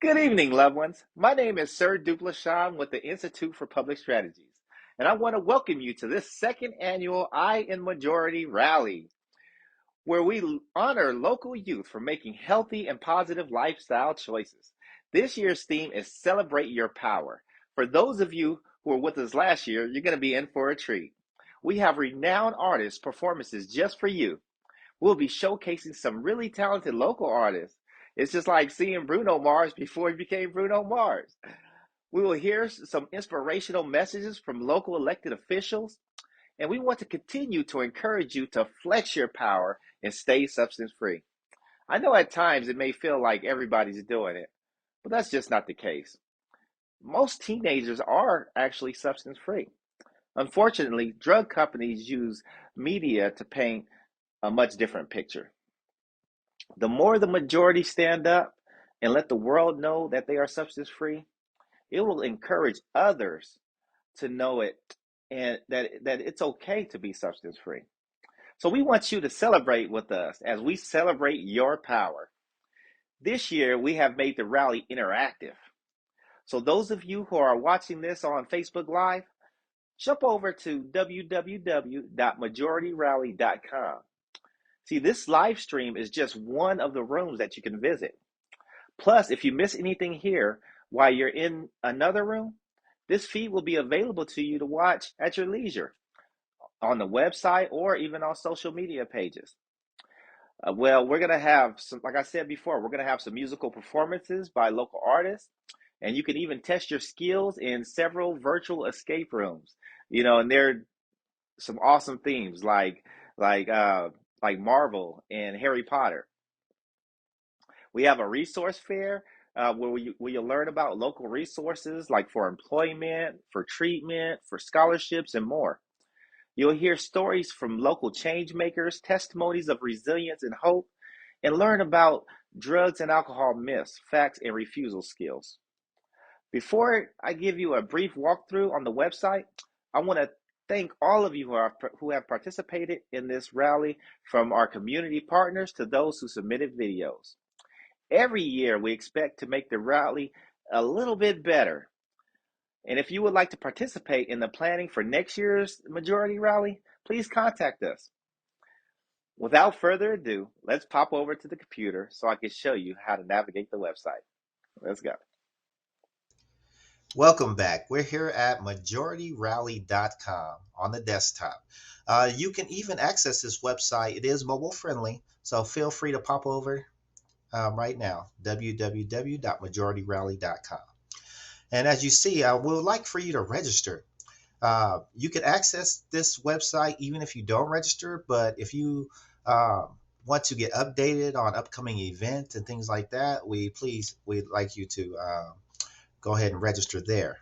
Good evening, loved ones. My name is Sir Duplasham with the Institute for Public Strategies, and I want to welcome you to this second annual I in Majority Rally, where we honor local youth for making healthy and positive lifestyle choices. This year's theme is Celebrate Your Power. For those of you who were with us last year, you're going to be in for a treat. We have renowned artists' performances just for you. We'll be showcasing some really talented local artists. It's just like seeing Bruno Mars before he became Bruno Mars. We will hear some inspirational messages from local elected officials, and we want to continue to encourage you to flex your power and stay substance free. I know at times it may feel like everybody's doing it, but that's just not the case. Most teenagers are actually substance free. Unfortunately, drug companies use media to paint a much different picture. The more the majority stand up and let the world know that they are substance free, it will encourage others to know it and that it's okay to be substance free. So we want you to celebrate with us as we celebrate your power. This year we have made the rally interactive. So those of you who are watching this on Facebook Live, jump over to www.majorityRally.com. See, this live stream is just one of the rooms that you can visit. Plus, if you miss anything here while you're in another room, this feed will be available to you to watch at your leisure on the website or even on social media pages. Well, we're going to have some, like I said before, we're going to have some musical performances by local artists, and you can even test your skills in several virtual escape rooms. And there are some awesome themes like like Marvel and Harry Potter. We have a resource fair where you'll learn about local resources like for employment, for treatment, for scholarships, and more. You'll hear stories from local change makers, testimonies of resilience and hope, and learn about drugs and alcohol myths, facts, and refusal skills. Before I give you a brief walkthrough on the website, I want to thank all of you who have participated in this rally, from our community partners to those who submitted videos. Every year, we expect to make the rally a little bit better. And if you would like to participate in the planning for next year's majority rally, please contact us. Without further ado, let's pop over to the computer so I can show you how to navigate the website. Let's go. Welcome back. We're here at majorityrally.com on the desktop. You can even access this website. It is mobile friendly, so feel free to pop over right now, www.majorityrally.com. And as you see, we would like for you to register. You can access this website even if you don't register, but if you want to get updated on upcoming events and things like that, we'd like you to go ahead and register there.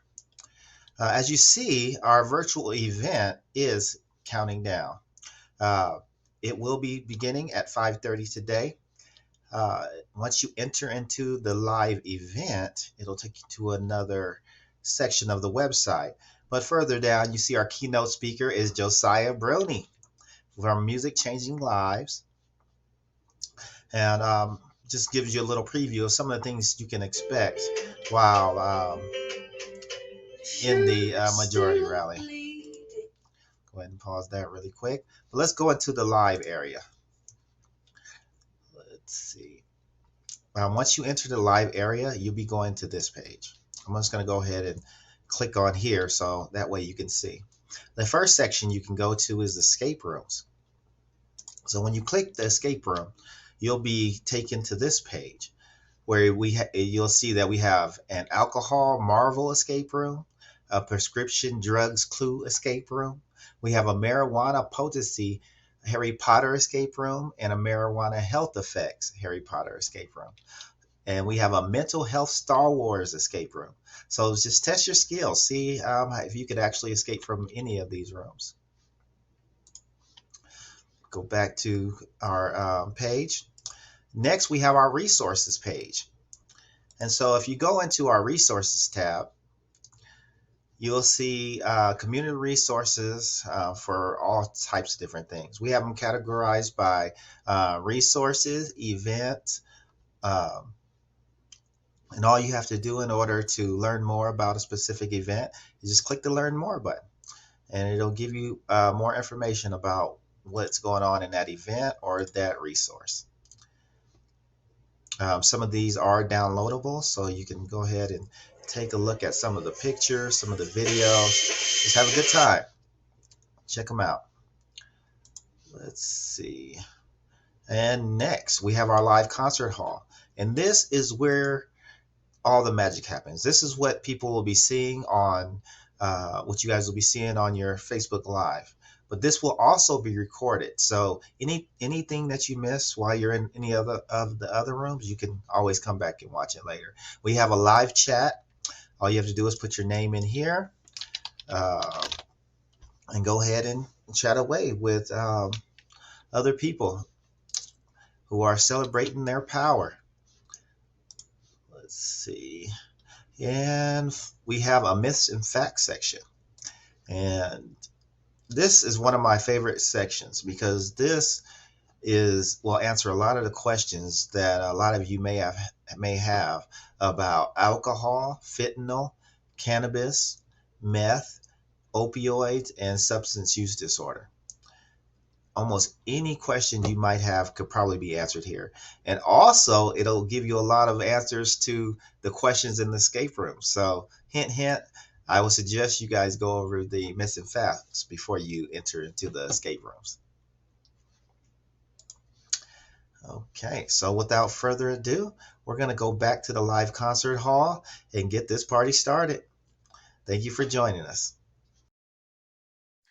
As you see, our virtual event is counting down. Uh, it will be beginning at 5:30 today. Once you enter into the live event, it'll take you to another section of the website. But further down, you see our keynote speaker is Josiah Bruny from Music Changing Lives. And just gives you a little preview of some of the things you can expect while in the majority rally. Go ahead and pause that really quick. But let's go into the live area. Let's see. Once you enter the live area, you'll be going to this page. I'm just going to go ahead and click on here so that way you can see. The first section you can go to is escape rooms. So when you click the escape room, you'll be taken to this page where you'll see that we have an alcohol Marvel escape room, a prescription drugs clue escape room. We have a marijuana potency Harry Potter escape room and a marijuana health effects Harry Potter escape room. And we have a mental health Star Wars escape room. So just test your skills. See if you could actually escape from any of these rooms. Go back to our page. Next, we have our resources page. And so if you go into our resources tab, you'll see community resources for all types of different things. We have them categorized by resources, events, And all you have to do in order to learn more about a specific event is just click the Learn More button. And it'll give you more information about what's going on in that event or that resource. Some of these are downloadable, so you can go ahead and take a look at some of the pictures, some of the videos. Just have a good time. Check them out. Let's see. And next, we have our live concert hall. And this is where all the magic happens. This is what people will be seeing on, what you guys will be seeing on your Facebook Live. But this will also be recorded. So anything that you miss while you're in any other of the other rooms, you can always come back and watch it later. We have a live chat. All you have to do is put your name in here and go ahead and chat away with other people who are celebrating their power. Let's see. And we have a myths and facts section. And this is one of my favorite sections because this will answer a lot of the questions that a lot of you may have about alcohol, fentanyl, cannabis, meth, opioids, and substance use disorder. Almost any question you might have could probably be answered here. And also, it'll give you a lot of answers to the questions in the escape room. So, hint, hint, I would suggest you guys go over the myths and facts before you enter into the escape rooms. Okay, so without further ado, we're going to go back to the live concert hall and get this party started. Thank you for joining us.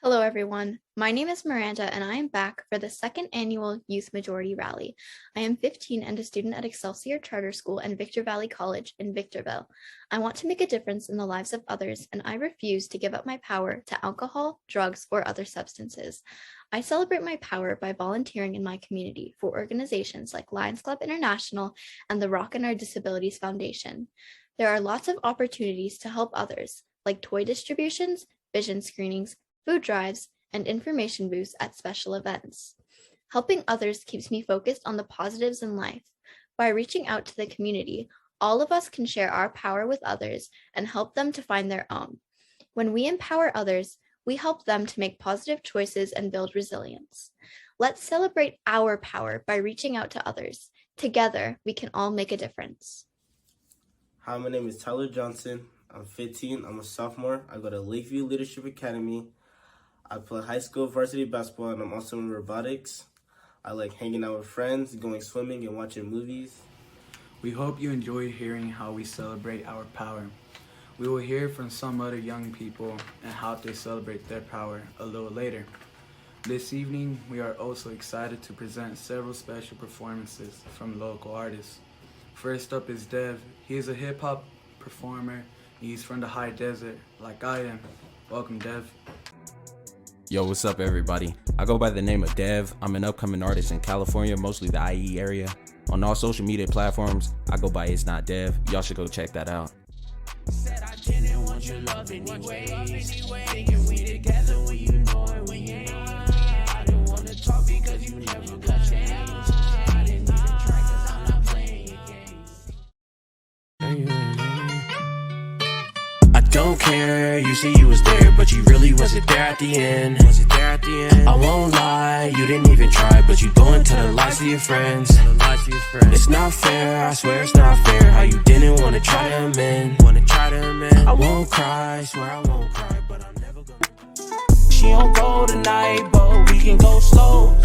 Hello, everyone. My name is Miranda, and I am back for the second annual Youth Majority Rally. I am 15 and a student at Excelsior Charter School and Victor Valley College in Victorville. I want to make a difference in the lives of others, and I refuse to give up my power to alcohol, drugs, or other substances. I celebrate my power by volunteering in my community for organizations like Lions Club International and the Rock and Our Disabilities Foundation. There are lots of opportunities to help others, like toy distributions, vision screenings, food drives, and information booths at special events. Helping others keeps me focused on the positives in life. By reaching out to the community, all of us can share our power with others and help them to find their own. When we empower others, we help them to make positive choices and build resilience. Let's celebrate our power by reaching out to others. Together, we can all make a difference. Hi, my name is Tyler Johnson. I'm 15. I'm a sophomore. I go to Lakeview Leadership Academy. I play high school varsity basketball, and I'm also in robotics. I like hanging out with friends, going swimming, and watching movies. We hope you enjoy hearing how we celebrate our power. We will hear from some other young people and how they celebrate their power a little later. This evening, we are also excited to present several special performances from local artists. First up is Dev. He is a hip-hop performer. He's from the high desert, like I am. Welcome, Dev. Yo, what's up, everybody? I go by the name of Dev. I'm an upcoming artist in California, mostly the IE area. On all social media platforms, I go by It's Not Dev. Y'all should go check that out. Said I didn't want your love anyways. Thinking we together when you know it, when you ain't. I didn't want to talk because you never got changed. I didn't even try because I'm not playing your games. I don't care, you say you was there, but you really wasn't there at the end. I won't lie, you didn't even try, but you going to the lies of your friends. It's not fair, I swear it's not fair, how you didn't want to try to amend. I won't cry, swear I won't cry, but I'm never gonna. She don't go tonight, but we can go slow.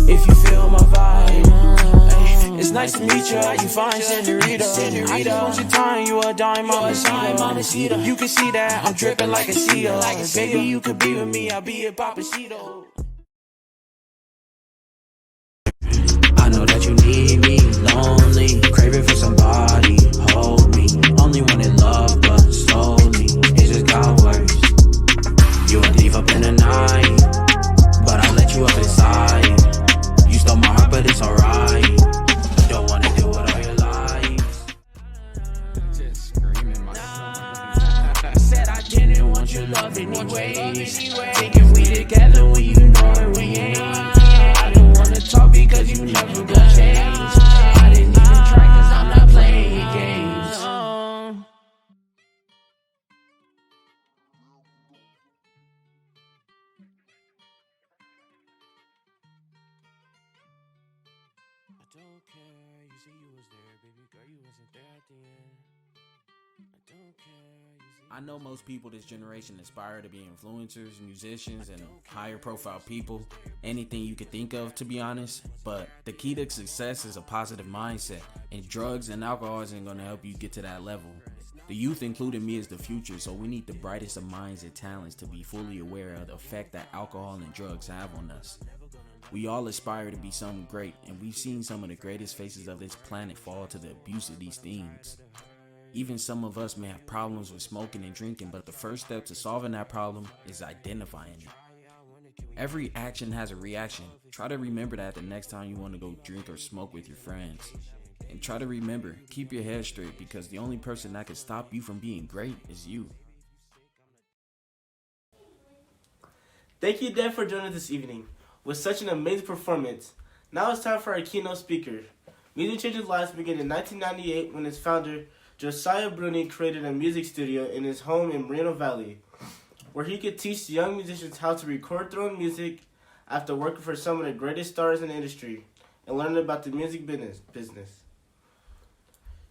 If you feel my vibe, it's nice to meet you. How you find Senorita? I just want your time. You a dime, mamacita. You can see that I'm dripping like a Cedar. Baby, you could be with me. I'll be a Papacito. I know that you need me, lonely, craving for somebody. Hold me, only wanted love, but slowly it just got worse. You a thief up in the night, but I let you up inside. You stole my heart, but it's alright. Don't wanna deal with all your lies. Just screaming Said I didn't want your love anyways. Thinking we together when you don't care. You say you was there, baby girl, you wasn't there at the end. I don't care. I know most people this generation aspire to be influencers, musicians, and higher profile people. Anything you could think of, to be honest. But the key to success is a positive mindset. And drugs and alcohol isn't going to help you get to that level. The youth, including me, is the future. So we need the brightest of minds and talents to be fully aware of the effect that alcohol and drugs have on us. We all aspire to be something great. And we've seen some of the greatest faces of this planet fall to the abuse of these things. Even some of us may have problems with smoking and drinking, but the first step to solving that problem is identifying it. Every action has a reaction. Try to remember that the next time you want to go drink or smoke with your friends. And try to remember, keep your head straight, because the only person that can stop you from being great is you. Thank you, Dev, for joining us this evening with such an amazing performance. Now it's time for our keynote speaker. Music Changes Lives began in 1998 when its founder, Josiah Bruny, created a music studio in his home in Moreno Valley, where he could teach young musicians how to record their own music after working for some of the greatest stars in the industry and learning about the music business.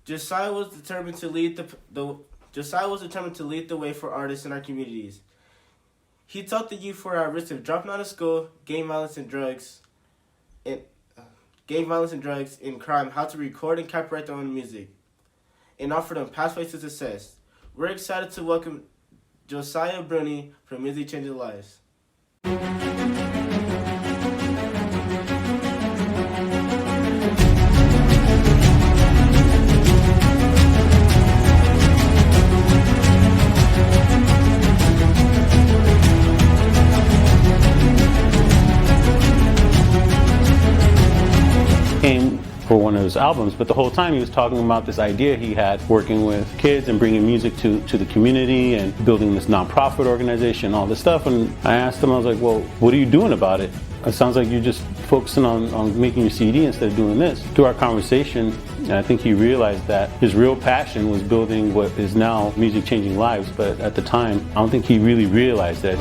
Josiah was determined to lead the way for artists in our communities. He taught the youth who are at risk of dropping out of school, gang violence and drugs, and crime how to record and copyright their own music, and offer them pathways to success. We're excited to welcome Josiah Bruny from Music Changes Lives. For one of his albums, but the whole time he was talking about this idea he had working with kids and bringing music to the community and building this nonprofit organization, all this stuff. And I asked him, I was like, well, what are you doing about it? It sounds like you're just focusing on making your CD instead of doing this. Through our conversation, I think he realized that his real passion was building what is now Music Changing Lives, but at the time, I don't think he really realized that.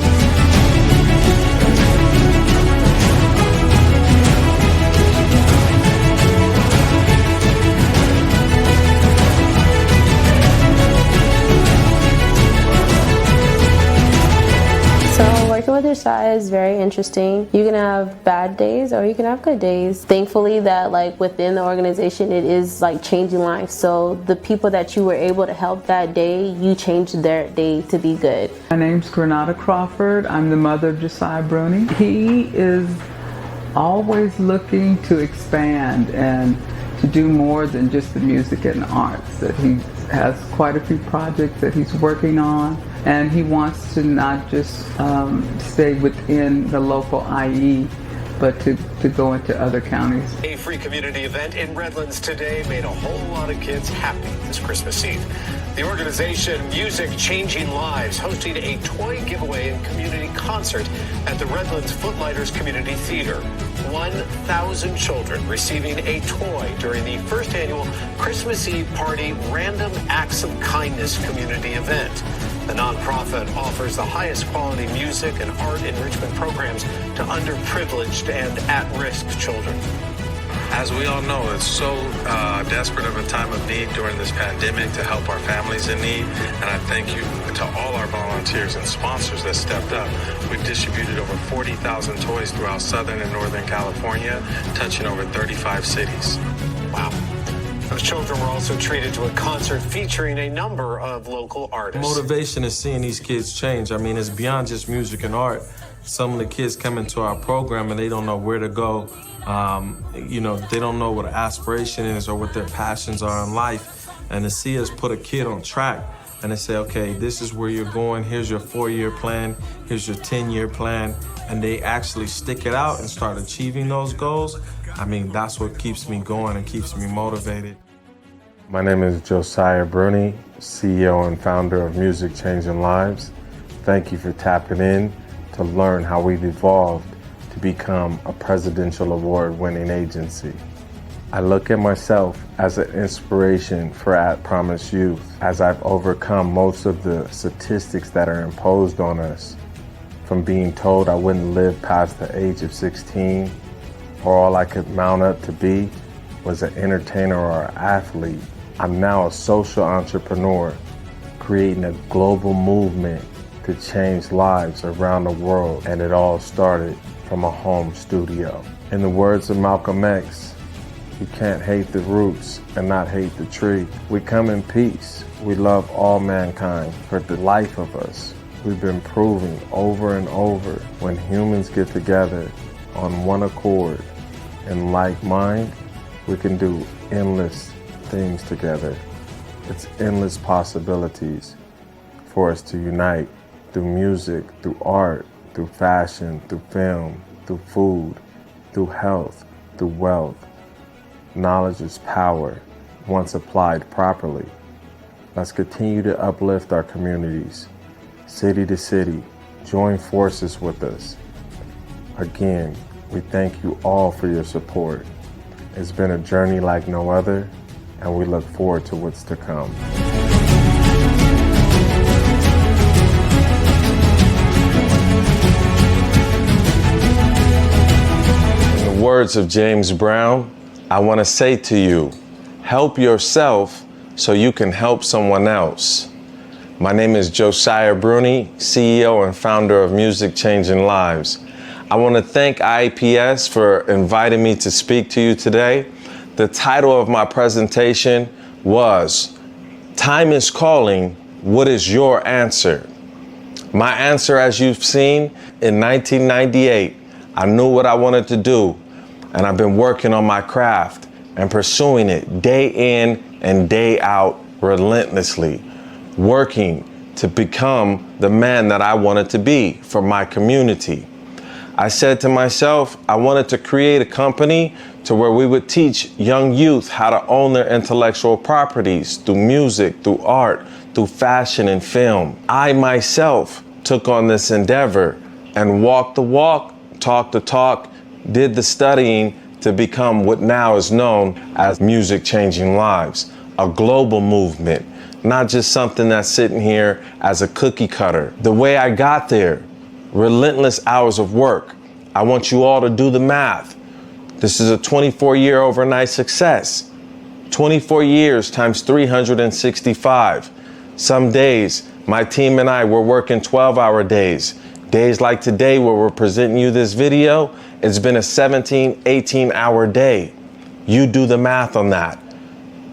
Working with Josiah is very interesting. You can have bad days or you can have good days. Thankfully that within the organization it is changing lives. So the people that you were able to help that day, you changed their day to be good. My name's Granada Crawford. I'm the mother of Josiah Bruny. He is always looking to expand and to do more than just the music and arts. That he has quite a few projects that he's working on. And he wants to not just stay within the local IE, but to go into other counties. A free community event in Redlands today made a whole lot of kids happy this Christmas Eve. The organization Music Changing Lives hosted a toy giveaway and community concert at the Redlands Footlighters Community Theater. 1,000 children receiving a toy during the first annual Christmas Eve Party Random Acts of Kindness community event. The nonprofit offers the highest quality music and art enrichment programs to underprivileged and at-risk children. As we all know, it's so desperate of a time of need during this pandemic to help our families in need. And I thank you to all our volunteers and sponsors that stepped up. We've distributed over 40,000 toys throughout Southern and Northern California, touching over 35 cities. Wow. Those children were also treated to a concert featuring a number of local artists. Motivation is seeing these kids change. I mean, it's beyond just music and art. Some of the kids come into our program and they don't know where to go. They don't know what an aspiration is or what their passions are in life. And to see us put a kid on track and they say, okay, this is where you're going. Here's your 4-year plan. Here's your 10-year plan. And they actually stick it out and start achieving those goals. I mean, that's what keeps me going and keeps me motivated. My name is Josiah Bruny, CEO and founder of Music Changing Lives. Thank you for tapping in to learn how we've evolved to become a presidential award-winning agency. I look at myself as an inspiration for At Promise Youth, as I've overcome most of the statistics that are imposed on us, from being told I wouldn't live past the age of 16, or all I could mount up to be, was an entertainer or an athlete. I'm now a social entrepreneur, creating a global movement to change lives around the world, and it all started from a home studio. In the words of Malcolm X, you can't hate the roots and not hate the tree. We come in peace. We love all mankind for the life of us. We've been proving over and over when humans get together on one accord in like mind, we can do endless things together. It's endless possibilities for us to unite through music, through art, through fashion, through film, through food, through health, through wealth. Knowledge is power once applied properly. Let's continue to uplift our communities, city to city. Join forces with us. Again, we thank you all for your support. It's been a journey like no other, and we look forward to what's to come. In the words of James Brown, I want to say to you, help yourself so you can help someone else. My name is Josiah Bruny, CEO and founder of Music Changing Lives. I want to thank IAPS for inviting me to speak to you today. The title of my presentation was, Time is Calling, What is Your Answer? My answer, as you've seen, in 1998, I knew what I wanted to do, and I've been working on my craft and pursuing it day in and day out relentlessly, working to become the man that I wanted to be for my community. I said to myself, I wanted to create a company to where we would teach young youth how to own their intellectual properties through music, through art, through fashion and film. I myself took on this endeavor and walked the walk, talked the talk, did the studying to become what now is known as Music Changing Lives, a global movement, not just something that's sitting here as a cookie cutter. The way I got there, relentless hours of work. I want you all to do the math. This is a 24-year overnight success. 24 years times 365. Some days, my team and I were working 12-hour days. Days like today where we're presenting you this video, it's been a 17, 18-hour day. You do the math on that.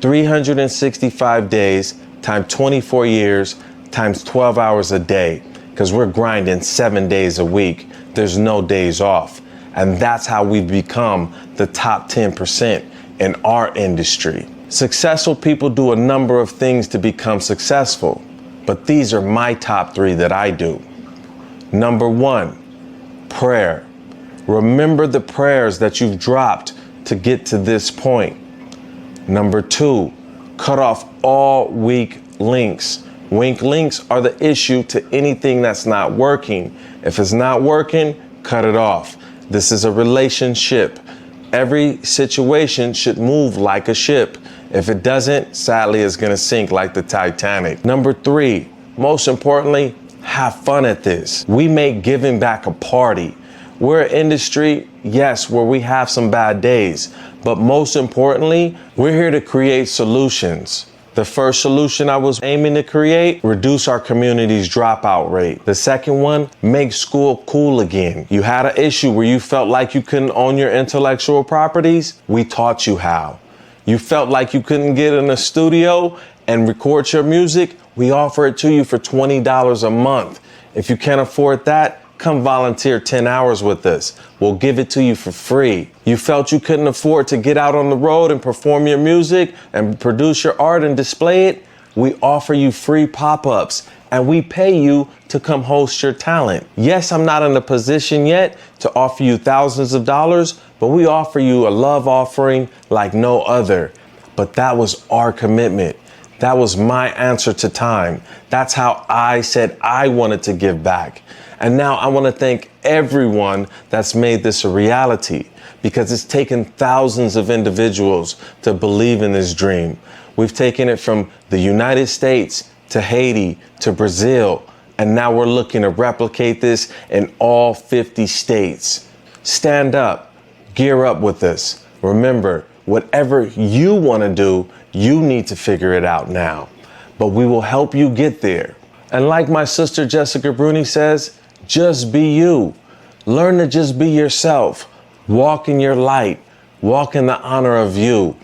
365 days times 24 years times 12 hours a day, because we're grinding 7 days a week. There's no days off. And that's how we've become the top 10% in our industry. Successful people do a number of things to become successful, but these are my top 3 that I do. Number 1, prayer. Remember the prayers that you've dropped to get to this point. Number 2, cut off all weak links. Weak links are the issue to anything that's not working. If it's not working, cut it off. This is a relationship. Every situation should move like a ship. If it doesn't, sadly, it's gonna sink like the Titanic. Number 3, most importantly, have fun at this. We make giving back a party. We're an industry, yes, where we have some bad days, but most importantly, we're here to create solutions. The first solution I was aiming to create, reduce our community's dropout rate. The second one, make school cool again. You had an issue where you felt like you couldn't own your intellectual properties? We taught you how. You felt like you couldn't get in a studio and record your music? We offer it to you for $20 a month. If you can't afford that, come volunteer 10 hours with us. We'll give it to you for free. You felt you couldn't afford to get out on the road and perform your music and produce your art and display it? We offer you free pop-ups and we pay you to come host your talent. Yes, I'm not in a position yet to offer you thousands of dollars, but we offer you a love offering like no other. But that was our commitment. That was my answer to time. That's how I said I wanted to give back. And now I want to thank everyone that's made this a reality, because it's taken thousands of individuals to believe in this dream. We've taken it from the United States to Haiti to Brazil, and now we're looking to replicate this in all 50 states. Stand up, gear up with us. Remember, Whatever you want to do, you need to figure it out now. But we will help you get there. And like my sister Jessica Bruny says, just be you. Learn to just be yourself. Walk in your light. Walk in the honor of you.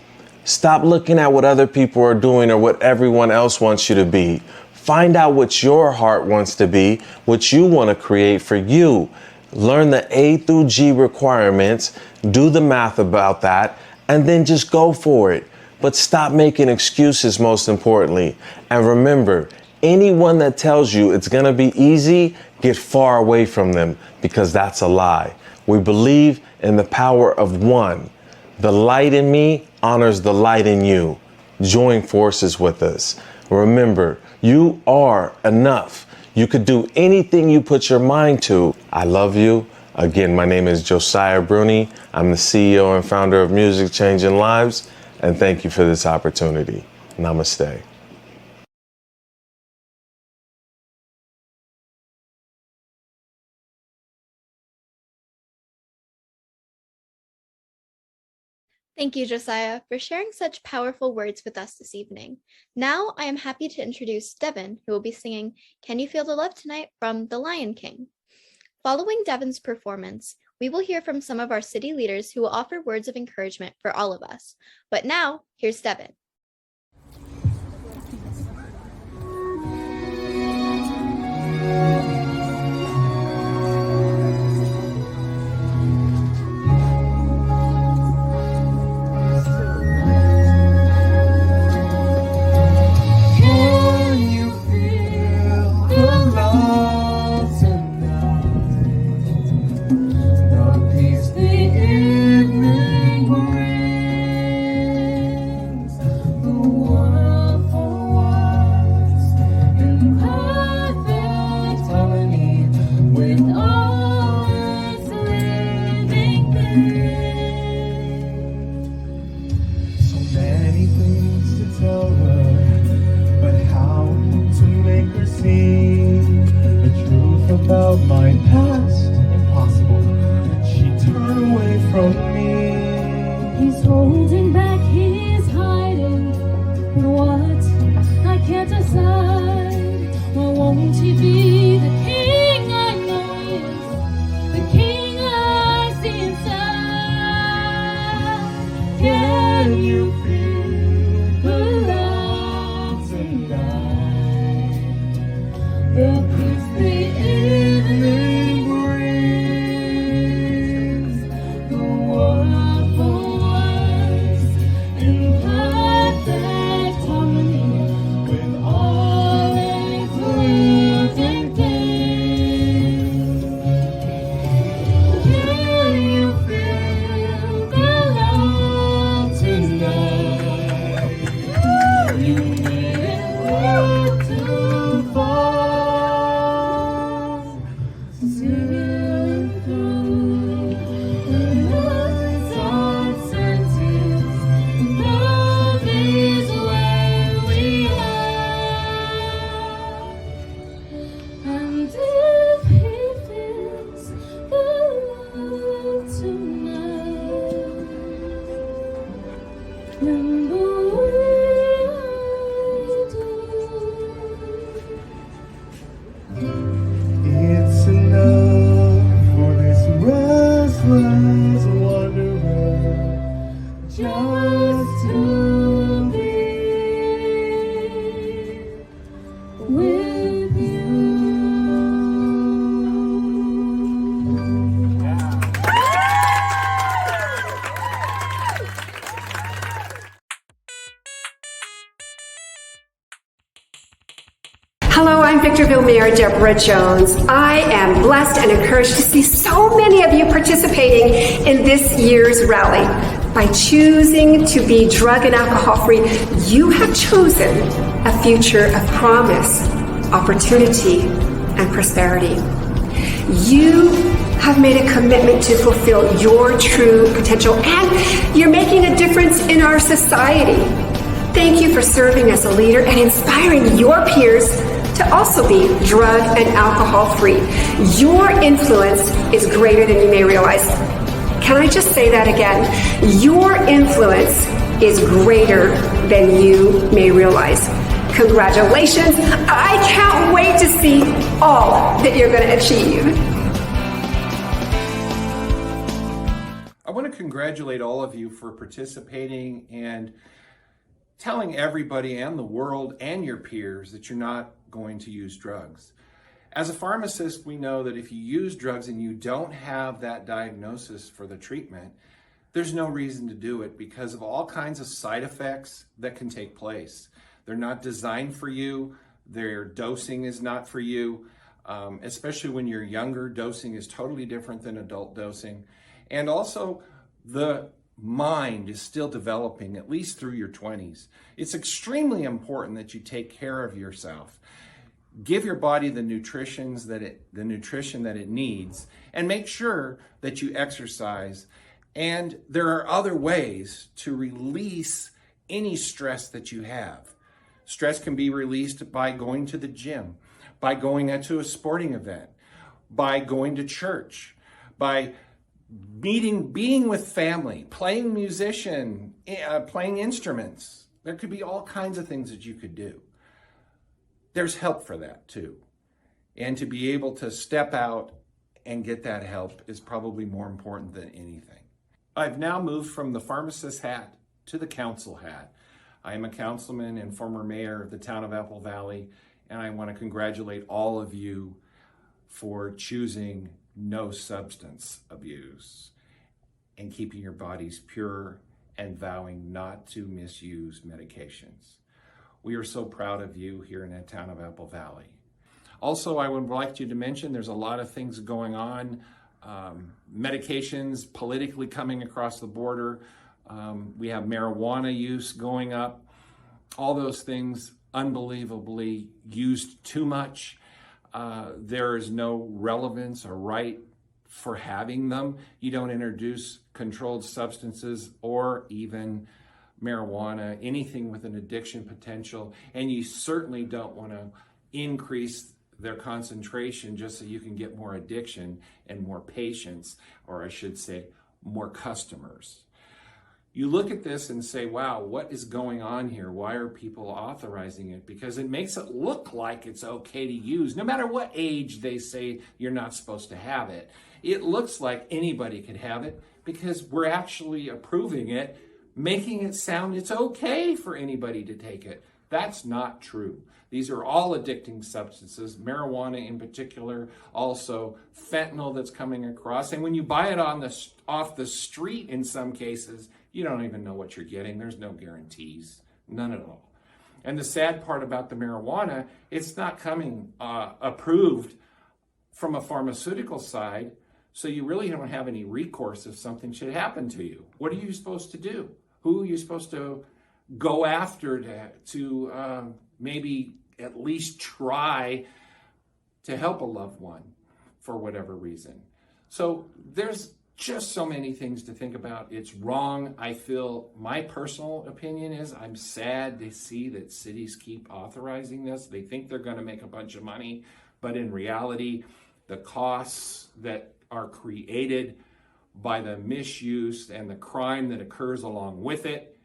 Stop looking at what other people are doing or what everyone else wants you to be. Find out what your heart wants to be, what you want to create for you. Learn the A through G requirements, do the math about that, and then just go for it. But stop making excuses, most importantly. And remember, anyone that tells you it's going to be easy, get far away from them, because that's a lie. We believe in the power of one. The light in me honors the light in you. Join forces with us. Remember, you are enough. You could do anything you put your mind to. I love you. Again, my name is Josiah Bruny. I'm the CEO and founder of Music Changing Lives. And thank you for this opportunity. Namaste. Thank you, Josiah, for sharing such powerful words with us this evening. Now I am happy to introduce Devin, who will be singing Can You Feel the Love Tonight from The Lion King. Following Devin's performance, we will hear from some of our city leaders who will offer words of encouragement for all of us. But now, here's Devin. Mayor Deborah Jones. I am blessed and encouraged to see so many of you participating in this year's rally. By choosing to be drug and alcohol free, you have chosen a future of promise, opportunity, and prosperity. You have made a commitment to fulfill your true potential, and you're making a difference in our society. Thank you for serving as a leader and inspiring your peers to also be drug and alcohol free. Your influence is greater than you may realize. Can I just say that again? Your influence is greater than you may realize. Congratulations. I can't wait to see all that you're going to achieve. I want to congratulate all of you for participating and telling everybody and the world and your peers that you're not going to use drugs. As a pharmacist, we know that if you use drugs and you don't have that diagnosis for the treatment, there's no reason to do it because of all kinds of side effects that can take place. They're not designed for you. Their dosing is not for you. Especially when you're younger, dosing is totally different than adult dosing. And also, the mind is still developing, at least through your 20s. It's extremely important that you take care of yourself. Give your body the nutrition that it needs, and make sure that you exercise. And there are other ways to release any stress that you have. Stress can be released by going to the gym, by going to a sporting event, by going to church, by being with family, playing playing instruments. There could be all kinds of things that you could do. There's help for that too. And to be able to step out and get that help is probably more important than anything. I've now moved from the pharmacist hat to the council hat. I am a councilman and former mayor of the town of Apple Valley, and I want to congratulate all of you for choosing no substance abuse and keeping your bodies pure and vowing not to misuse medications. We are so proud of you here in the town of Apple Valley. Also, I would like you to mention there's a lot of things going on, medications politically coming across the border. We have marijuana use going up. All those things unbelievably used too much. There is no relevance or right for having them. You don't introduce controlled substances or even marijuana, anything with an addiction potential, and you certainly don't want to increase their concentration just so you can get more addiction and more patients, or I should say, more customers. You look at this and say, wow, what is going on here? Why are people authorizing it? Because it makes it look like it's okay to use, no matter what age they say you're not supposed to have it. It looks like anybody could have it because we're actually approving it, making it sound it's okay for anybody to take it. That's not true. These are all addicting substances, marijuana in particular, also fentanyl that's coming across. And when you buy it off the street in some cases, you don't even know what you're getting. There's no guarantees, none at all. And the sad part about the marijuana, it's not coming approved from a pharmaceutical side, so you really don't have any recourse if something should happen to you. What are you supposed to do? Who are you supposed to go after to maybe at least try to help a loved one for whatever reason? So there's just so many things to think about. It's wrong. I feel, my personal opinion is, I'm sad to see that cities keep authorizing this. They think they're going to make a bunch of money, but in reality, the costs that are created by the misuse and the crime that occurs along with it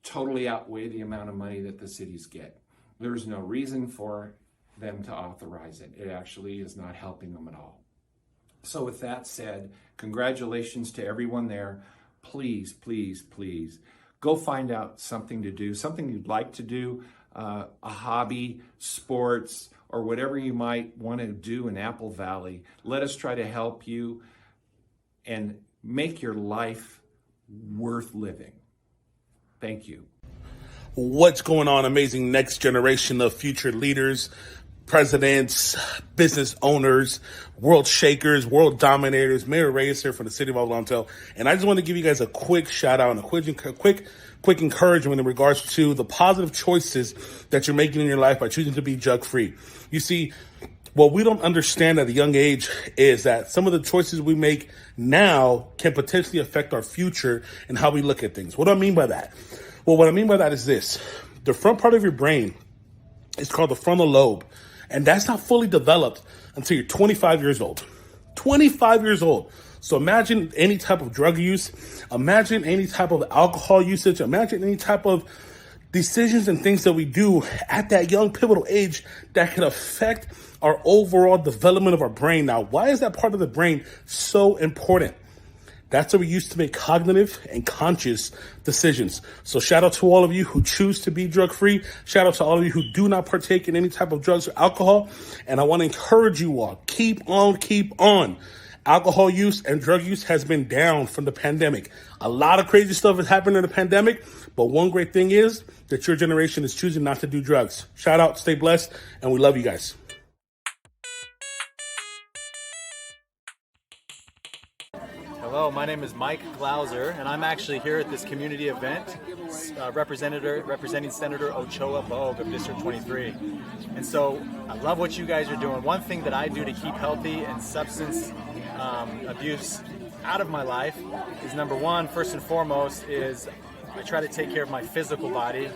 totally outweigh the amount of money that the cities get. There's no reason for them to authorize it. It actually is not helping them at all. So with that said, congratulations to everyone there. Please, please, please go find out something to do, something you'd like to do, a hobby, sports, or whatever you might want to do in Apple Valley. Let us try to help you and make your life worth living. Thank you. What's going on, amazing next generation of future leaders, presidents, business owners, world shakers, world dominators. Mayor Reyes here from the city of Adelanto. And I just want to give you guys a quick shout out and a quick encouragement in regards to the positive choices that you're making in your life by choosing to be drug free. You see, what we don't understand at a young age is that some of the choices we make now can potentially affect our future and how we look at things. What do I mean by that? Well, what I mean by that is this. The front part of your brain is called the frontal lobe, and that's not fully developed until you're 25 years old. 25 years old. So imagine any type of drug use, imagine any type of alcohol usage, imagine any type of decisions and things that we do at that young pivotal age that can affect our overall development of our brain. Now, why is that part of the brain so important? That's what we use to make cognitive and conscious decisions. So shout out to all of you who choose to be drug free. Shout out to all of you who do not partake in any type of drugs or alcohol. And I want to encourage you all, keep on. Alcohol use and drug use has been down from the pandemic. A lot of crazy stuff has happened in the pandemic, but one great thing is that your generation is choosing not to do drugs. Shout out, stay blessed, and we love you guys. Hello, my name is Mike Glauser, and I'm actually here at this community event representing Senator Ochoa Bogue of District 23. And so I love what you guys are doing. One thing that I do to keep healthy and substance abuse out of my life is, number one, first and foremost, is I try to take care of my physical body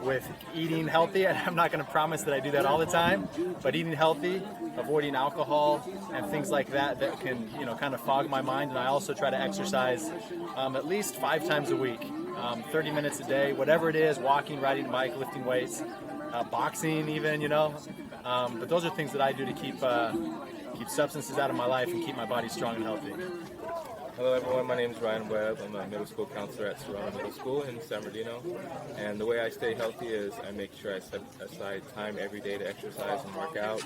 with eating healthy. And I'm not going to promise that I do that all the time, but eating healthy, avoiding alcohol and things like that can, kind of fog my mind. And I also try to exercise at least 5 times a week, 30 minutes a day, whatever it is, walking, riding a bike, lifting weights, boxing even, but those are things that I do to keep substances out of my life and keep my body strong and healthy. Hello everyone, my name is Ryan Webb. I'm a middle school counselor at Serrano Middle School in San Bernardino. And the way I stay healthy is I make sure I set aside time every day to exercise and work out.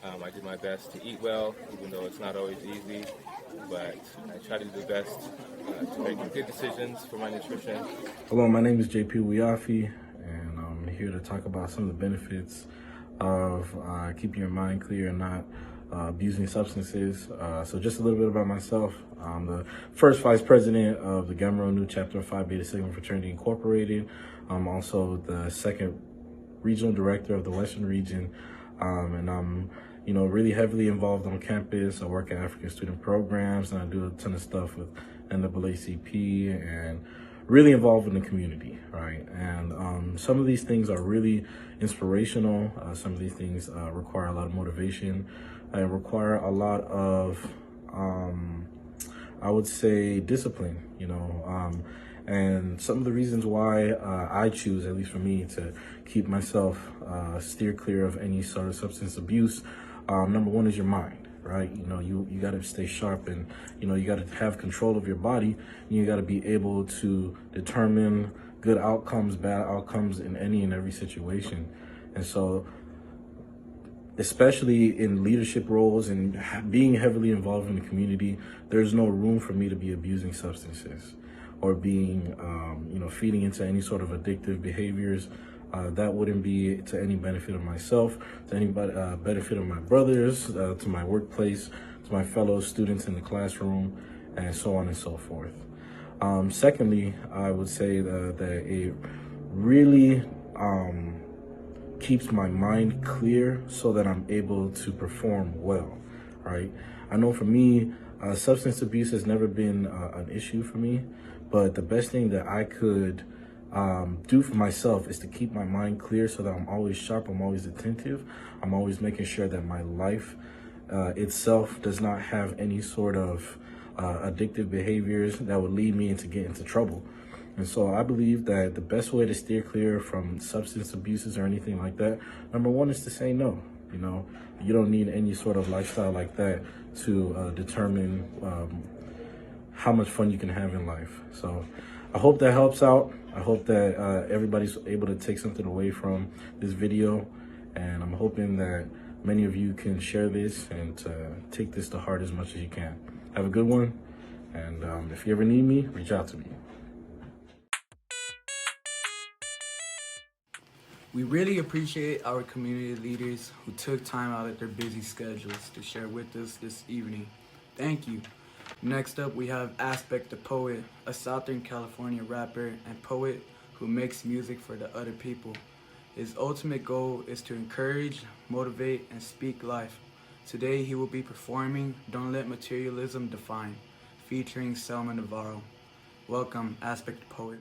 I do my best to eat well, even though it's not always easy. But I try to do the best to make good decisions for my nutrition. Hello, my name is JP Wiafi, and I'm here to talk about some of the benefits of keeping your mind clear and not abusing substances. So just a little bit about myself. I'm the first vice president of the Gamma New Chapter Phi Beta Sigma Fraternity Incorporated. I'm also the second regional director of the Western region, and I'm really heavily involved on campus. I work at African student programs, and I do a ton of stuff with NAACP and really involved in the community, right? And some of these things are really inspirational. Some of these things require a lot of motivation and require a lot of, I would say, discipline, and some of the reasons why I choose, at least for me, to keep myself steer clear of any sort of substance abuse. Number one is your mind, right? You got to stay sharp, and you got to have control of your body. And you got to be able to determine good outcomes, bad outcomes in any and every situation. And so, especially in leadership roles and being heavily involved in the community, there's no room for me to be abusing substances or being, feeding into any sort of addictive behaviors. That wouldn't be to any benefit of myself, to any benefit of my brothers, to my workplace, to my fellow students in the classroom, and so on and so forth. Secondly, I would say that it really keeps my mind clear so that I'm able to perform well, right? I know for me, substance abuse has never been an issue for me, but the best thing that I could do for myself is to keep my mind clear so that I'm always sharp, I'm always attentive, I'm always making sure that my life itself does not have any sort of addictive behaviors that would lead me to get into trouble. And so I believe that the best way to steer clear from substance abuses or anything like that, number one, is to say no. You don't need any sort of lifestyle like that to determine how much fun you can have in life. So I hope that helps out. I hope that everybody's able to take something away from this video. And I'm hoping that many of you can share this and take this to heart as much as you can. Have a good one. And if you ever need me, reach out to me. We really appreciate our community leaders who took time out of their busy schedules to share with us this evening. Thank you. Next up, we have Aspect the Poet, a Southern California rapper and poet who makes music for the other people. His ultimate goal is to encourage, motivate, and speak life. Today, he will be performing Don't Let Materialism Define, featuring Selma Navarro. Welcome, Aspect the Poet.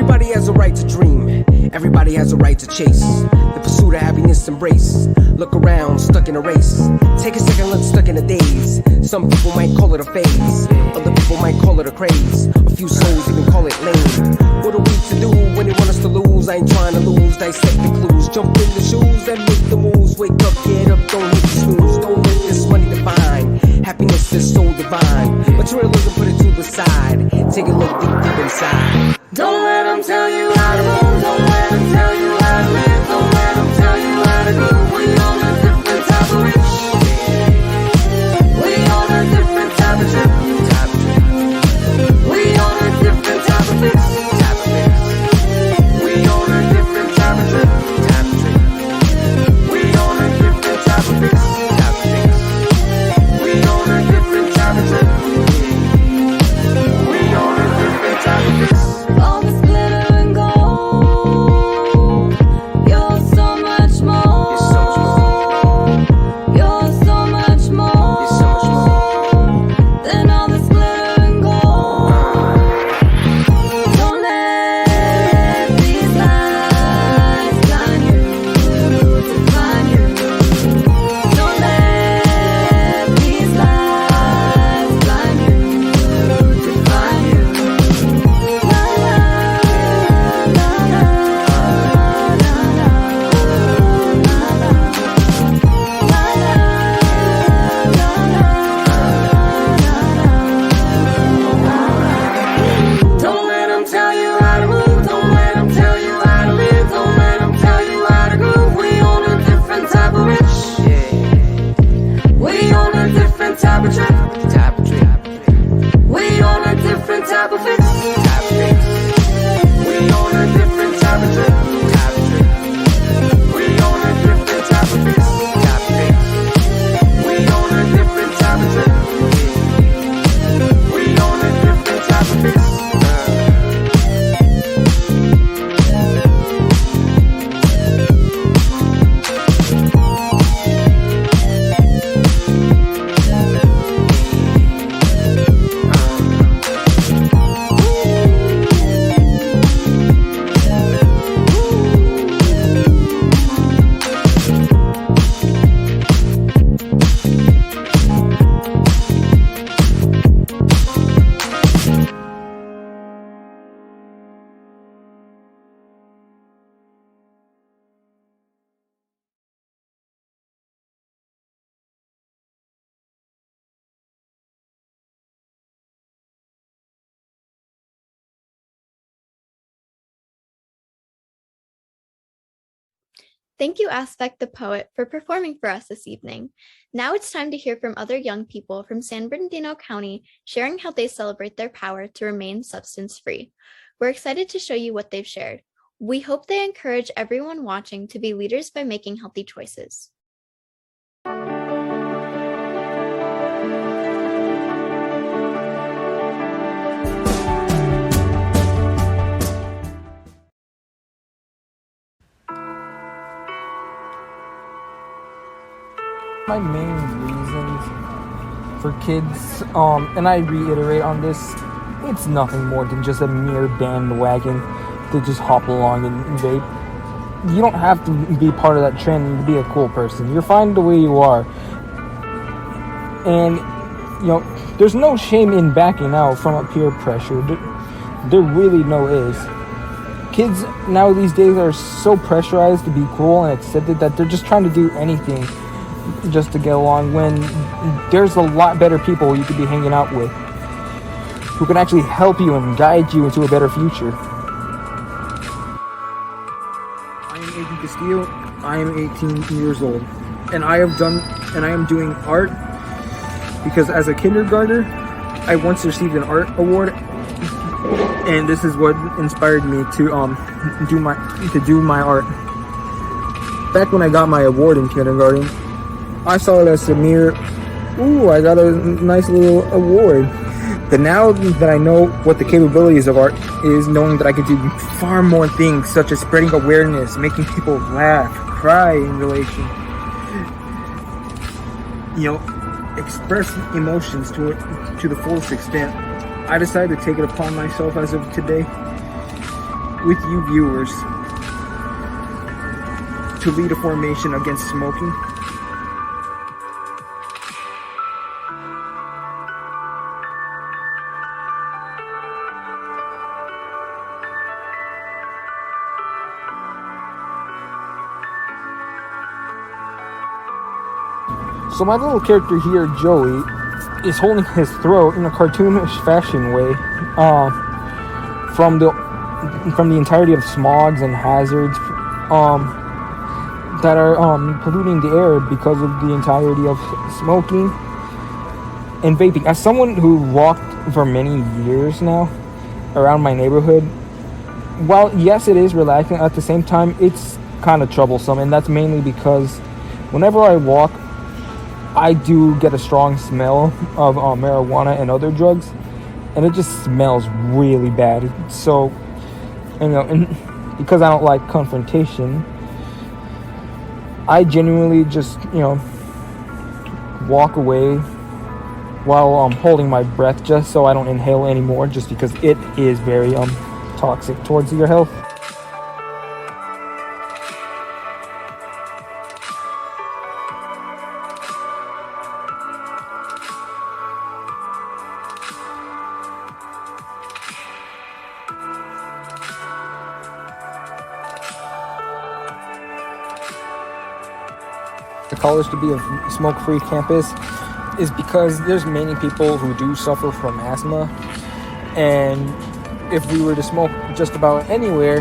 Everybody has a right to dream. Everybody has a right to chase the pursuit of happiness, embrace. Look around, stuck in a race. Take a second look, stuck in a daze. Some people might call it a phase. Other people might call it a craze. A few souls even call it lame. What are we to do when they want us to lose? I ain't trying to lose, dissect the clues. Jump in the shoes and make the moves. Wake up, get up, don't hit the snooze. Don't let this money define. Happiness is so divine. Materialism, put it to the side. Take a look deep inside. Don't let them tell you how to move. Don't let them tell you how to live. Don't let them tell you how to groove. We on a different type of rich. We on a different type of trip. We on a different type of fix. We on a different type of trip. We on a different type of fix. We on a different type of trip. We on a different type of fix. All this glitter and gold. You're so much more. You're so much more than all this glitter and gold. Don't let these lies blind you, define you. Don't let these lies blind you, define you. La la la la la la Don't let them tell you how to move. Don't let them tell you how to live. Don't let them tell you how to groove. We on a different type of rich. We on a different type of trip. We on a different type of fix. We on a different type of trip. We on a different type of fix. We on a different type of trip. We on a different type of fix. Thank you, Aspect the Poet, for performing for us this evening. Now it's time to hear from other young people from San Bernardino County sharing how they celebrate their power to remain substance-free. We're excited to show you what they've shared. We hope they encourage everyone watching to be leaders by making healthy choices. My main reasons for kids, and I reiterate on this, it's nothing more than just a mere bandwagon to just hop along and vape. You don't have to be part of that trend and be a cool person. You're fine the way you are. And, there's no shame in backing out from a peer pressure. There really no is. Kids now these days are so pressurized to be cool and accepted that they're just trying to do anything just to get along, when there's a lot better people you could be hanging out with who can actually help you and guide you into a better future. I am Adrian Castillo. I am 18 years old, and I am doing art because as a kindergartner I once received an art award, and this is what inspired me to do my art. Back when I got my award in kindergarten, I saw it as a mere, I got a nice little award. But now that I know what the capabilities of art is, knowing that I can do far more things, such as spreading awareness, making people laugh, cry in relation, express emotions to the fullest extent, I decided to take it upon myself as of today with you viewers to lead a formation against smoking. So my little character here, Joey, is holding his throat in a cartoonish fashion way from the entirety of smogs and hazards that are polluting the air because of the entirety of smoking and vaping. As someone who walked for many years now around my neighborhood, while yes, it is relaxing, at the same time, it's kind of troublesome, and that's mainly because whenever I walk, I do get a strong smell of marijuana and other drugs, and it just smells really bad. So, and because I don't like confrontation, I genuinely just, walk away while holding my breath just so I don't inhale anymore, just because it is very toxic towards your health. The college to be a smoke-free campus is because there's many people who do suffer from asthma, and if we were to smoke just about anywhere,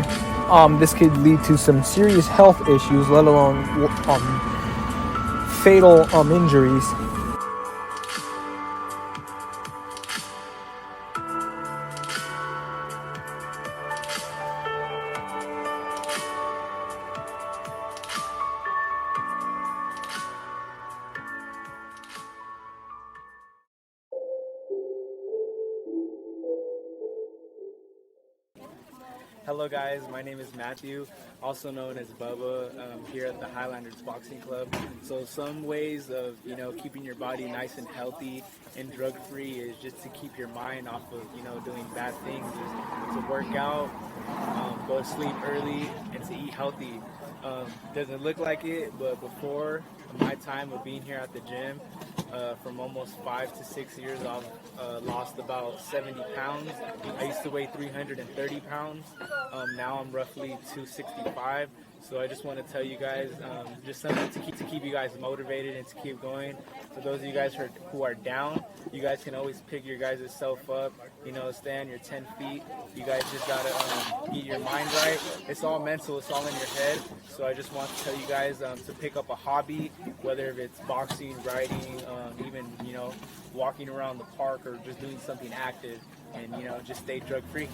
this could lead to some serious health issues, let alone fatal injuries. Hello guys, my name is Matthew, also known as Bubba, here at the Highlanders Boxing Club. So some ways of, keeping your body nice and healthy and drug-free is just to keep your mind off of, doing bad things, is to work out, go to sleep early, and to eat healthy. Doesn't look like it, but before my time of being here at the gym, from almost 5 to 6 years, I've lost about 70 pounds. I used to weigh 330 pounds. Now I'm roughly 265. So I just want to tell you guys, just something to keep you guys motivated and to keep going. For those of you guys who are down, you guys can always pick your guys' self up, stay on your 10 feet. You guys just got to get your mind right. It's all mental, it's all in your head. So I just want to tell you guys to pick up a hobby, whether it's boxing, riding, even, walking around the park or just doing something active, and, just stay drug-free.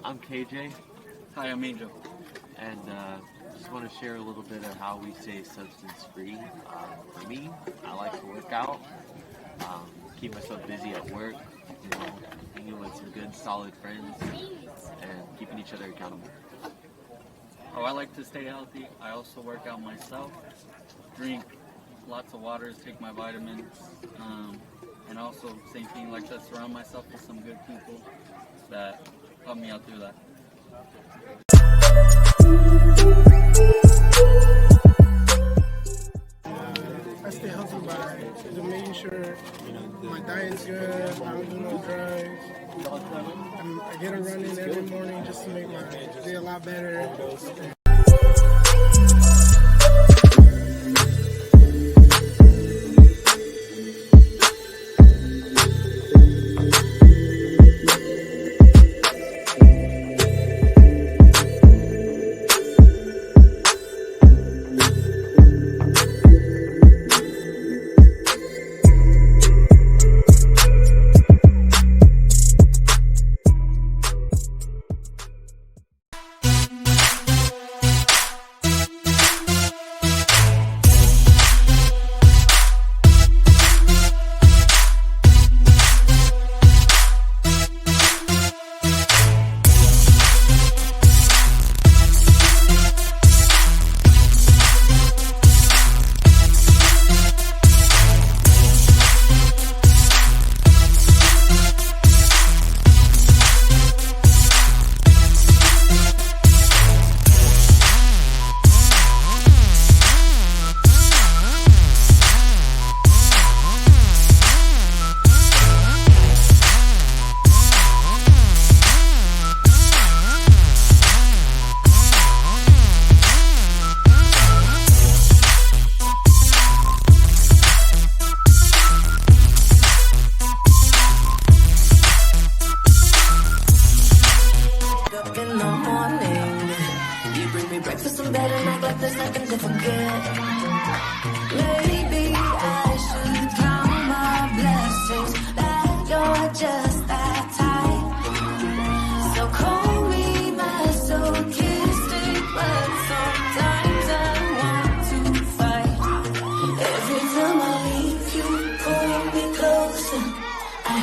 I'm KJ. Hi, I'm Angel. And just want to share a little bit of how we stay substance free. For me, I like to work out, keep myself busy at work, hanging with some good solid friends, and keeping each other accountable. Oh, I like to stay healthy. I also work out myself, drink lots of water, take my vitamins, and also same thing, like to surround myself with some good people that help me out through that. I stay healthy by just making sure my diet's good, I don't do no drugs. I get a run in every morning just to make my day a lot better.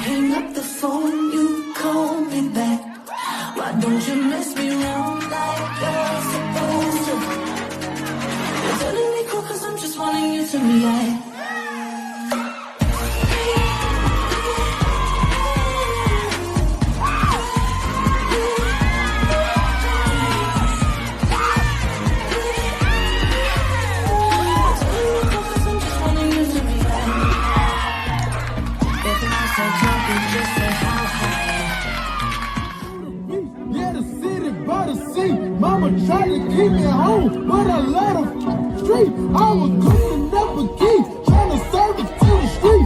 hang up the phone, you call me back. Why don't you mess me around like you're supposed to? You're telling me cool cause I'm just wanting you to react. Mama tried to keep me home, but I let her street. I was cleaning up a key, trying to serve it to the street.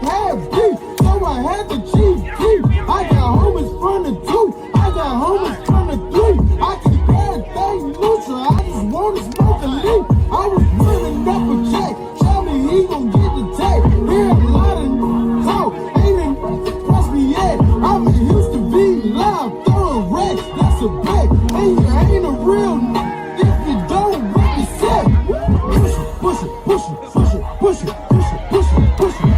Had beef, so I had the chief key. I got homies from the 2, I got homies from the 3. I can get a thing neutral, I just want to smoke a leaf. I was running up a check, tell me he gon' get the tag. Hear a lot of talk, ain't even press me yet. I'm in Houston, be loud, throwing racks, that's a bet. And you ain't a real if you don't represent. Push it, push it, push it, push it, push it, push it, push it,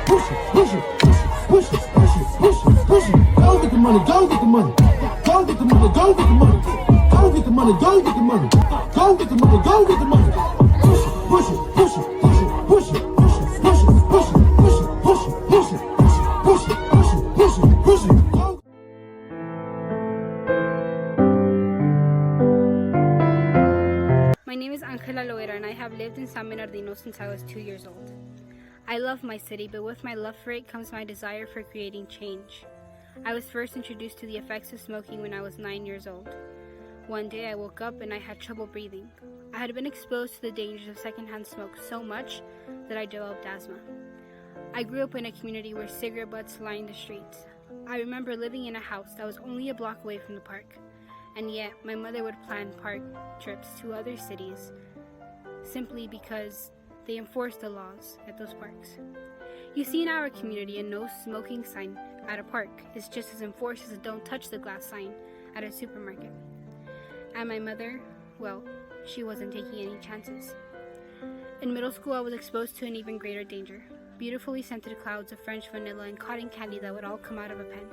push it, push it, push it, push it, push it, push it, push it. Go get the money, go get the money. Go get the money, go get the money. Go get the money, go get the money. Go get the money, go get the money. Push it, push it, push it, push it, push it, push it, push it, push it, push it, push it, push it, push it, push it, push it. My name is Angela Loera and I have lived in San Bernardino since I was 2 years old. I love my city, but with my love for it comes my desire for creating change. I was first introduced to the effects of smoking when I was 9 years old. One day I woke up and I had trouble breathing. I had been exposed to the dangers of secondhand smoke so much that I developed asthma. I grew up in a community where cigarette butts lined the streets. I remember living in a house that was only a block away from the park. And yet, my mother would plan park trips to other cities simply because they enforced the laws at those parks. You see, in our community, a no smoking sign at a park is just as enforced as a don't touch the glass sign at a supermarket. And my mother, well, she wasn't taking any chances. In middle school, I was exposed to an even greater danger. Beautifully scented clouds of French vanilla and cotton candy that would all come out of a pen.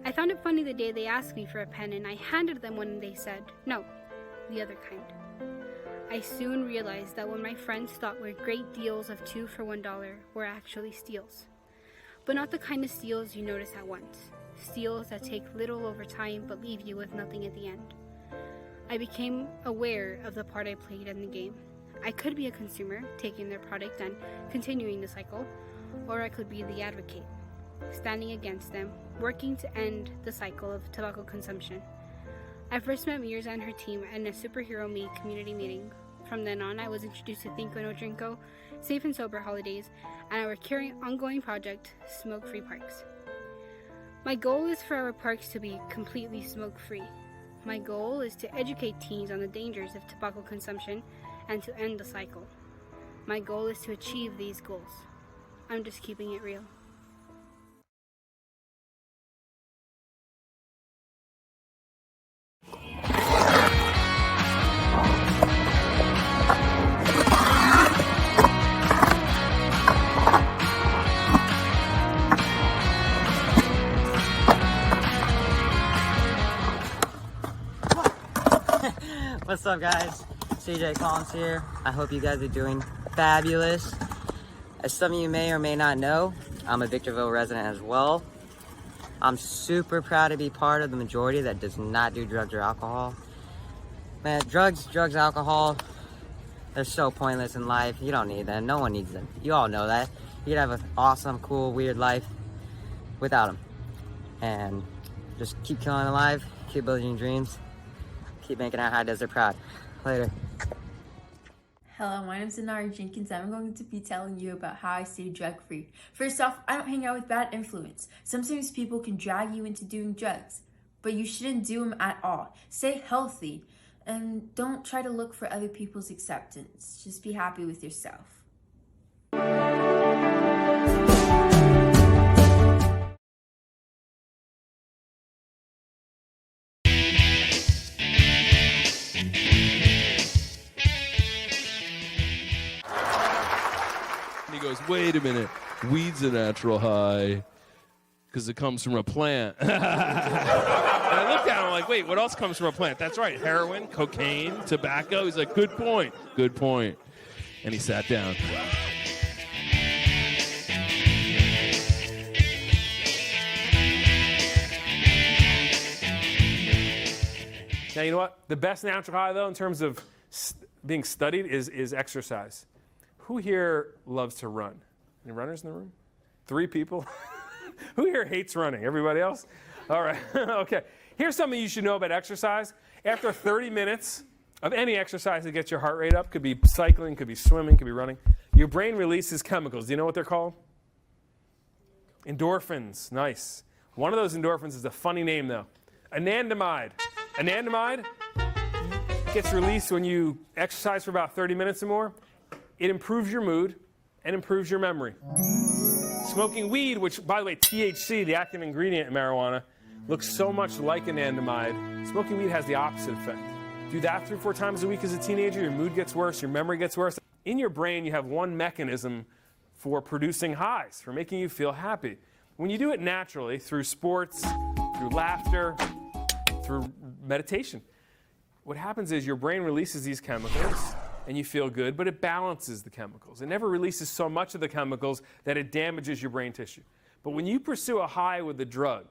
I found it funny the day they asked me for a pen and I handed them one and they said, no, the other kind. I soon realized that what my friends thought were great deals of 2 for $1 were actually steals. But not the kind of steals you notice at once. Steals that take little over time but leave you with nothing at the end. I became aware of the part I played in the game. I could be a consumer, taking their product and continuing the cycle, or I could be the advocate, standing against them, working to end the cycle of tobacco consumption. I first met Mirza and her team at a Superhero Me community meeting. From then on, I was introduced to Think No Drinko, Safe and Sober Holidays, and our ongoing project, Smoke-Free Parks. My goal is for our parks to be completely smoke-free. My goal is to educate teens on the dangers of tobacco consumption and to end the cycle. My goal is to achieve these goals. I'm just keeping it real. What's up, guys? CJ Collins here. I hope you guys are doing fabulous. As some of you may or may not know, I'm a Victorville resident as well. I'm super proud to be part of the majority that does not do drugs or alcohol. Man, drugs, alcohol, they're so pointless in life. You don't need them. No one needs them. You all know that. You could have an awesome, cool, weird life without them. And just keep killing alive, keep building your dreams, keep making our high desert proud. Later. Hello, my name is Anara Jenkins and I'm going to be telling you about how I stay drug-free. First off, I don't hang out with bad influence. Sometimes people can drag you into doing drugs, but you shouldn't do them at all. Stay healthy and don't try to look for other people's acceptance. Just be happy with yourself. He goes, wait a minute. weed's a natural high because it comes from a plant. And I looked at him like, wait, what else comes from a plant? That's right, heroin, cocaine, tobacco. He's like, good point, good point. And he sat down. Now, you know what? The best natural high, though, in terms of being studied is exercise. Who here loves to run? Any runners in the room? 3 people? Who here hates running? Everybody else? All right. Okay. Here's something you should know about exercise. After 30 minutes of any exercise that gets your heart rate up, could be cycling, could be swimming, could be running, your brain releases chemicals. Do you know what they're called? Endorphins. Nice. One of those endorphins is a funny name, though. Anandamide. Anandamide gets released when you exercise for about 30 minutes or more. It improves your mood and improves your memory. Smoking weed, which, by the way, THC, the active ingredient in marijuana, looks so much like anandamide. Smoking weed has the opposite effect. Do that 3 or 4 times a week as a teenager, your mood gets worse, your memory gets worse. In your brain, you have one mechanism for producing highs, for making you feel happy. When you do it naturally, through sports, through laughter, through meditation, what happens is your brain releases these chemicals and you feel good, but it balances the chemicals. It never releases so much of the chemicals that it damages your brain tissue. But when you pursue a high with a drug,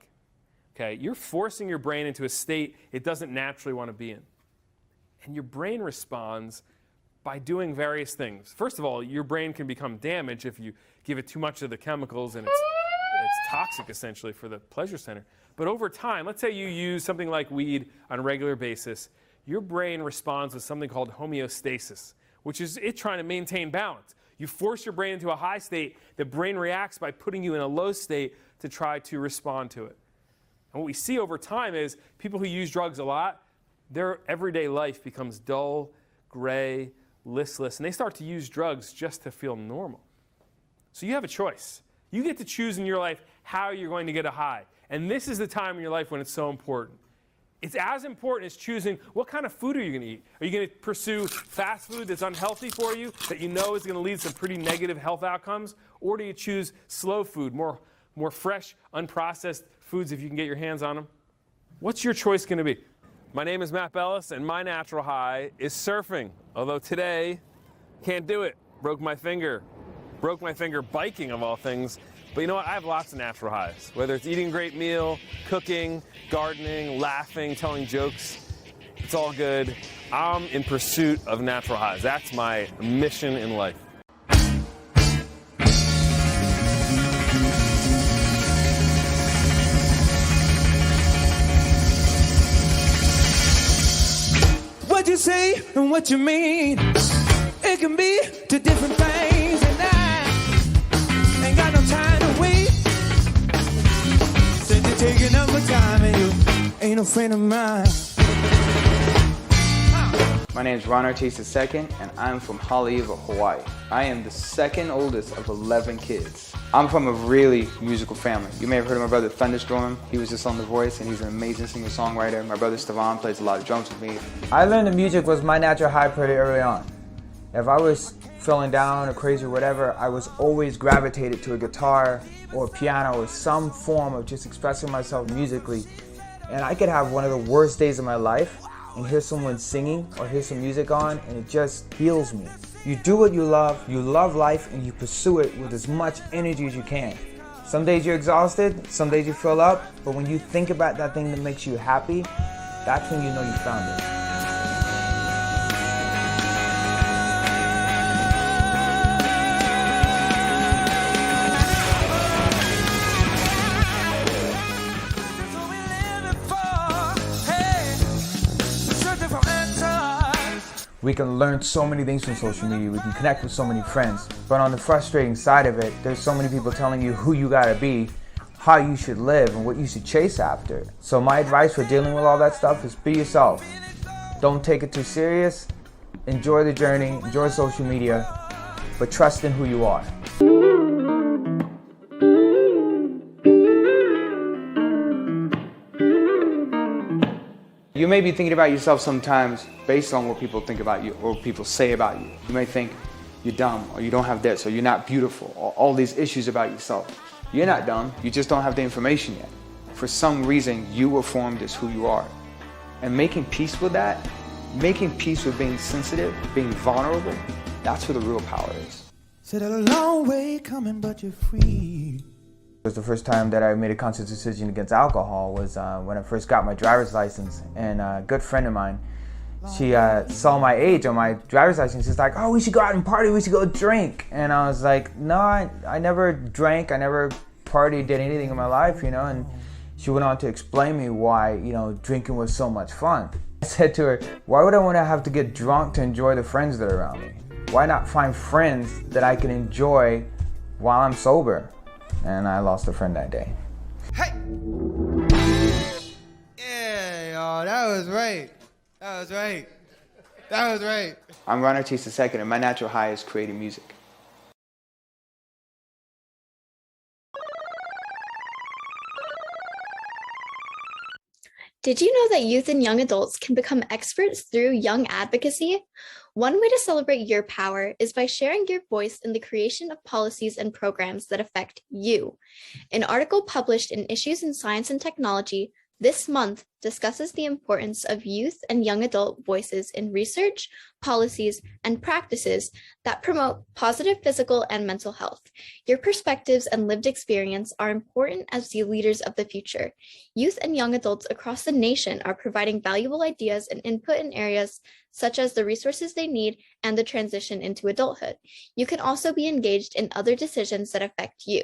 okay, you're forcing your brain into a state it doesn't naturally want to be in. And your brain responds by doing various things. First of all, your brain can become damaged if you give it too much of the chemicals, and it's toxic essentially for the pleasure center. But over time, let's say you use something like weed on a regular basis, your brain responds with something called homeostasis, which is it trying to maintain balance. You force your brain into a high state, the brain reacts by putting you in a low state to try to respond to it. And what we see over time is people who use drugs a lot, their everyday life becomes dull, gray, listless, and they start to use drugs just to feel normal. So you have a choice. You get to choose in your life how you're going to get a high. And this is the time in your life when it's so important. It's as important as choosing what kind of food are you going to eat. Are you going to pursue fast food that's unhealthy for you, that you know is going to lead to some pretty negative health outcomes? Or do you choose slow food, more fresh, unprocessed foods if you can get your hands on them? What's your choice going to be? My name is Matt Bellis, and my natural high is surfing. Although today, can't do it. Broke my finger biking of all things. But you know what? I have lots of natural highs. Whether it's eating a great meal, cooking, gardening, laughing, telling jokes, it's all good. I'm in pursuit of natural highs. That's my mission in life. What you say and what you mean, it can be 2 different things, and I ain't got no time to wait. Said you're taking up my time and you ain't a friend of mine. My name is Ron Ortiz II, and I'm from Haleiwa, Hawaii. I am the 2nd oldest of 11 kids. I'm from a really musical family. You may have heard of my brother Thunderstorm. He was just on The Voice, and he's an amazing singer-songwriter. My brother Stevan plays a lot of drums with me. I learned that music was my natural high pretty early on. If I was feeling down or crazy or whatever, I was always gravitated to a guitar or a piano or some form of just expressing myself musically. And I could have one of the worst days of my life and hear someone singing or hear some music on, and it just heals me. You do what you love life, and you pursue it with as much energy as you can. Some days you're exhausted, some days you fill up, but when you think about that thing that makes you happy, that's when you know you found it. We can learn so many things from social media. We can connect with so many friends. But on the frustrating side of it, there's so many people telling you who you gotta be, how you should live, and what you should chase after. So my advice for dealing with all that stuff is be yourself. Don't take it too serious. Enjoy the journey, enjoy social media, but trust in who you are. You may be thinking about yourself sometimes based on what people think about you or what people say about you. You may think, you're dumb, or you don't have this, or you're not beautiful, or all these issues about yourself. You're not dumb, you just don't have the information yet. For some reason, you were formed as who you are. And making peace with that, making peace with being sensitive, being vulnerable, that's where the real power is. Said a long way coming, but you're free. It was the first time that I made a conscious decision against alcohol was when I first got my driver's license. And a good friend of mine, she saw my age on my driver's license. She's like, oh, we should go out and party, we should go drink. And I was like, no, I never drank, I never partied, did anything in my life, you know. And she went on to explain me why, you know, drinking was so much fun. I said to her, why would I want to have to get drunk to enjoy the friends that are around me? Why not find friends that I can enjoy while I'm sober? And I lost a friend that day. Hey! Yeah, y'all, that was right. That was right. That was right. I'm Ron Ortiz II, and my natural high is creating music. Did you know that youth and young adults can become experts through young advocacy? One way to celebrate your power is by sharing your voice in the creation of policies and programs that affect you. An article published in Issues in Science and Technology this month discusses the importance of youth and young adult voices in research, policies, and practices that promote positive physical and mental health. Your perspectives and lived experience are important as the leaders of the future. Youth and young adults across the nation are providing valuable ideas and input in areas such as the resources they need and the transition into adulthood. You can also be engaged in other decisions that affect you.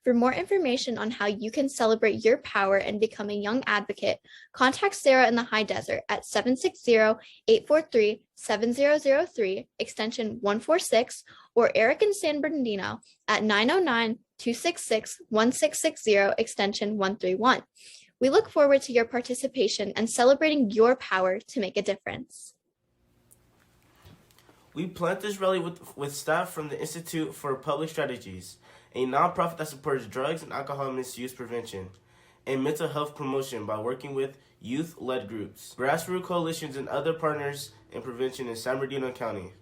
For more information on how you can celebrate your power and become a young advocate, contact Sarah in the High Desert at 760-843-7003, extension 146, or Eric in San Bernardino at 909-266-1660, extension 131. We look forward to your participation and celebrating your power to make a difference. We planned this rally with staff from the Institute for Public Strategies, a nonprofit that supports drugs and alcohol misuse prevention and mental health promotion by working with youth-led groups, grassroots coalitions, and other partners in prevention in San Bernardino County.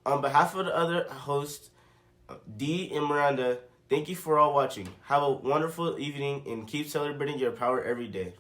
On behalf of the other hosts, Dee and Miranda, thank you for all watching. Have a wonderful evening and keep celebrating your power every day.